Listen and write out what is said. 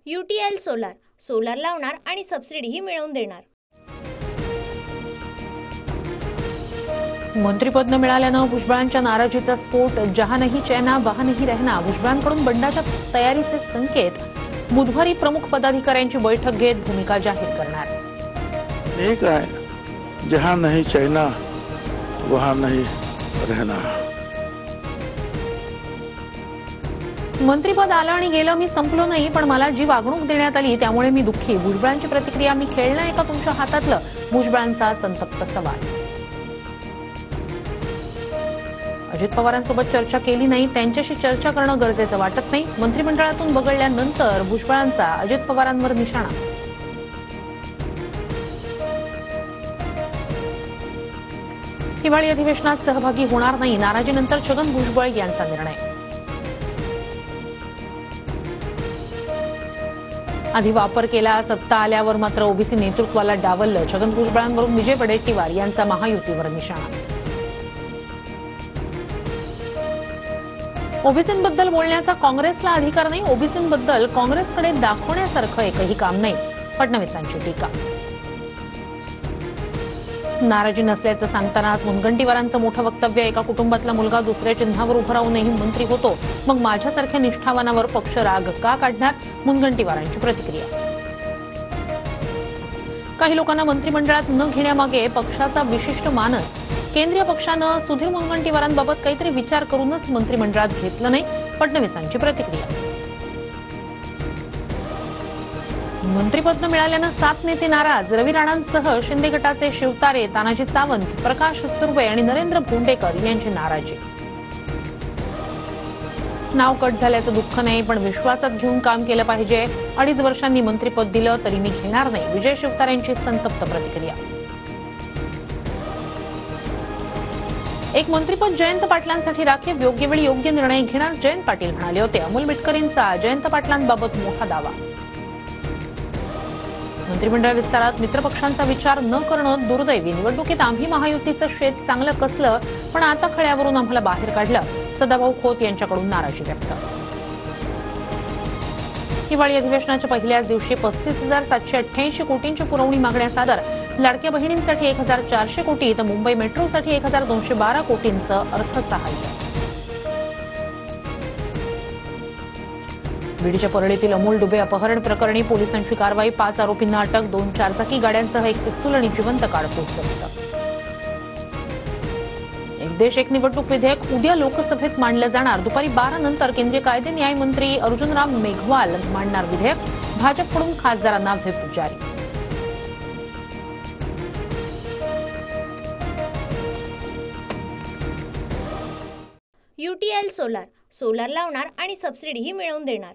UTL solar लावणार आणि सबसिडीही मिळवून देणार। मंत्रिपद न मिळाल्यानं भुजबळांच्या नाराजीचा स्फोट। जहां नहीं चैना वहां नहीं रहना, भुजबळांकडून बंडाच्या तयारीचे संकेत। बुधवारी प्रमुख पदाधिकाऱ्यांची बैठक घेत भूमिका जाहीर करणार। एक आहे, जहां नहीं चैना वहां नहीं रहना। मंत्रिपद आलं आणि गेलं, मी संपलो नाही, पण मला जी वागणूक देण्यात आली त्यामुळे मी दुःखी। भुजबळांची प्रतिक्रिया, मी खेळणं आहे का तुमच्या हातातलं, भुजबळांचा संतप्त सवाल। अजित पवारांसोबत चर्चा केली नाही, त्यांच्याशी चर्चा करणं गरजेचं वाटत नाही। मंत्रिमंडळातून वगळल्यानंतर भुजबळांचा अजित पवारांवर निशाणा। हिवाळी अधिवेशनात सहभागी होणार नाही, नाराजीनंतर छगन भुजबळ यांचा निर्णय। आधी वापर केला, सत्ता आल्यावर मात्र ओबीसी नेतृत्वाला डावललं। छगन भुजबळांवरून विजय वडेट्टीवार यांचा महायुतीवर निशाणा। ओबीसींबद्दल बोलण्याचा काँग्रेसला अधिकार नाही, ओबीसींबद्दल काँग्रेसकडे दाखवण्यासारखं एकही काम नाही, फडणवीसांची टीका। नाराजी नसल्याचं सांगतानाच मुनगंटीवारांचं मोठं वक्तव्य, एका कुटुंबातला मुलगा दुसऱ्या चिन्हावर उभं राहूनही मंत्री होतो, मग माझ्यासारख्या निष्ठावानावर पक्ष राग का काढणार, मुनगंटीवारांची प्रतिक्रिया। काही लोकांना मंत्रिमंडळात न घेण्यामागे पक्षाचा विशिष्ट मानस, केंद्रीय पक्षानं सुधीर मुनगंटीवारांबाबत काहीतरी विचार करूनच मंत्रिमंडळात घेतलं नाही, फडणवीसांची प्रतिक्रिया। मंत्रिपद न मिळाल्यानं 7 नेते नाराज, रवी राणांसह शिंदे गटाचे शिवतारे, तानाजी सावंत, प्रकाश सुर्वे आणि नरेंद्र भोंडेकर यांची नाराजी। नाव कट झाल्याचं दुःख नाही, पण विश्वासात घेऊन काम केलं पाहिजे। 2.5 वर्षांनी मंत्रिपद दिलं तरी मी घेणार नाही, विजय शिवतारेंची संतप्त प्रतिक्रिया। एक मंत्रिपद जयंत पाटलांसाठी राखीव, योग्य वेळी योग्य निर्णय घेणार, जयंत पाटील म्हणाले होते। अमोल मिटकरींचा जयंत पाटलांबाबत मोठा दावा। मंत्रिमंडळ विस्तारात मित्रपक्षांचा विचार न करणं दुर्दैवी, निवडणुकीत आम्ही महायुतीचं शेत चांगलं कसलं, पण आता खळ्यावरून आम्हाला बाहेर काढलं, सदाभाऊ खोत यांच्याकडून नाराजी व्यक्त। हिवाळी अधिवेशनाच्या पहिल्याच दिवशी 35,788 कोटींची पुरवणी मागण्या सादर, लाडक्या बहिणींसाठी 1,400 कोटी तर मुंबई मेट्रोसाठी 1,212 कोटींचं अर्थसहाय्य। बीडच्या परळीतील अमोल डुबे अपहरण प्रकरणी पोलिसांची कारवाई, 5 आरोपींना अटक, 2 चारचाकी गाड्यांसह 1 पिस्तूल आणि जिवंत काडतूस जप्त। एक देश एक निवडणूक विधेयक उद्या लोकसभेत मांडलं जाणार, दुपारी 12 नंतर केंद्रीय कायदे न्याय मंत्री अर्जुनराम मेघवाल मांडणार विधेयक, भाजपकडून खासदारांना व्हिप जारी। UTL सोलार लावणार आणि सबसिडीही मिळवून देणार।